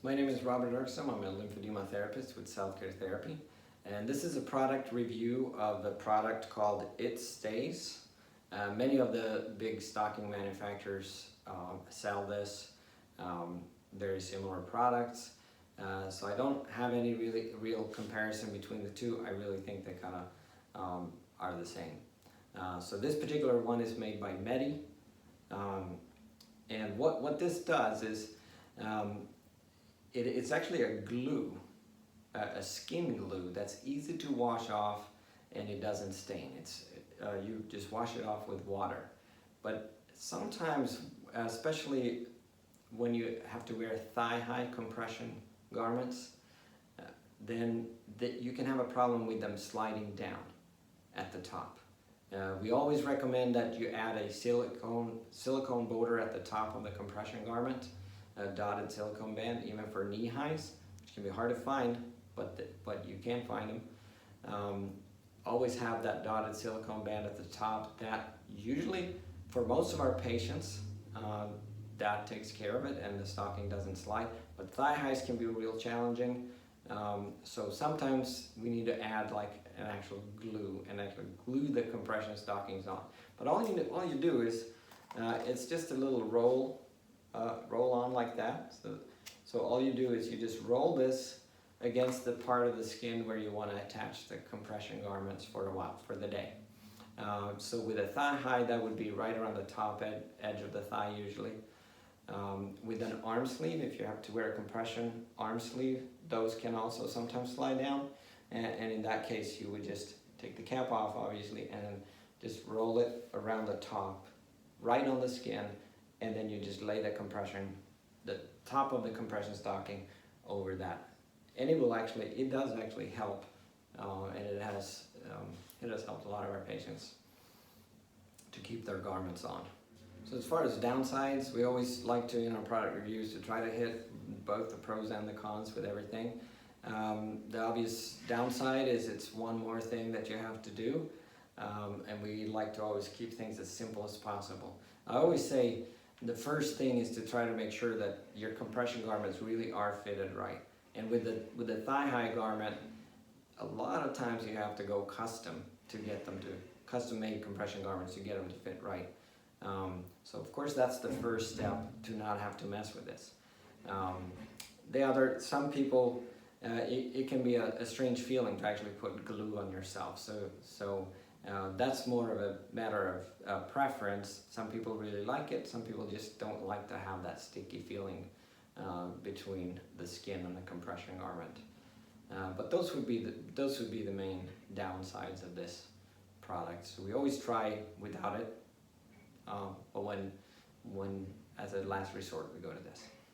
My name is Robert Erksom. I'm a lymphedema therapist with Self-Care Therapy. And this is a product review of a product called It Stays. Many of the big stocking manufacturers sell this, very similar products. So I don't have any real comparison between the two. I really think they kind of are the same. So this particular one is made by Medi. And what this does is it's actually a glue, a skin glue that's easy to wash off and it doesn't stain. You just wash it off with water. But sometimes, especially when you have to wear thigh-high compression garments, then you can have a problem with them sliding down at the top. We always recommend that you add a silicone border at the top of the compression garment, a dotted silicone band, even for knee highs, which can be hard to find, but you can find them. Always have that dotted silicone band at the top. That usually, for most of our patients, that takes care of it and the stocking doesn't slide. But thigh highs can be real challenging. So sometimes we need to add like an actual glue and actually glue the compression stockings on. But all you do is, it's just a little roll on like that. So all you do is you just roll this against the part of the skin where you want to attach the compression garments for a while, for the day. So with a thigh high, that would be right around the top edge of the thigh usually. With an arm sleeve, if you have to wear a compression arm sleeve, those can also sometimes slide down. And in that case, you would just take the cap off, obviously, and then just roll it around the top, right on the skin, and then you just lay the top of the compression stocking over that. And it does actually help, and it has helped a lot of our patients to keep their garments on. So as far as downsides, we always like to, in our product reviews, to try to hit both the pros and the cons with everything. The obvious downside is it's one more thing that you have to do, and we like to always keep things as simple as possible. I always say the first thing is to try to make sure that your compression garments really are fitted right. And with the thigh-high garment, a lot of times you have to go custom custom-made compression garments to get them to fit right. So of course that's the first step to not have to mess with this. Some people, it can be a strange feeling to actually put glue on yourself. So that's more of a matter of preference. Some people really like it. Some people just don't like to have that sticky feeling between the skin and the compression garment. But those would be the main downsides of this product. So we always try without it. But when as a last resort, we go to this.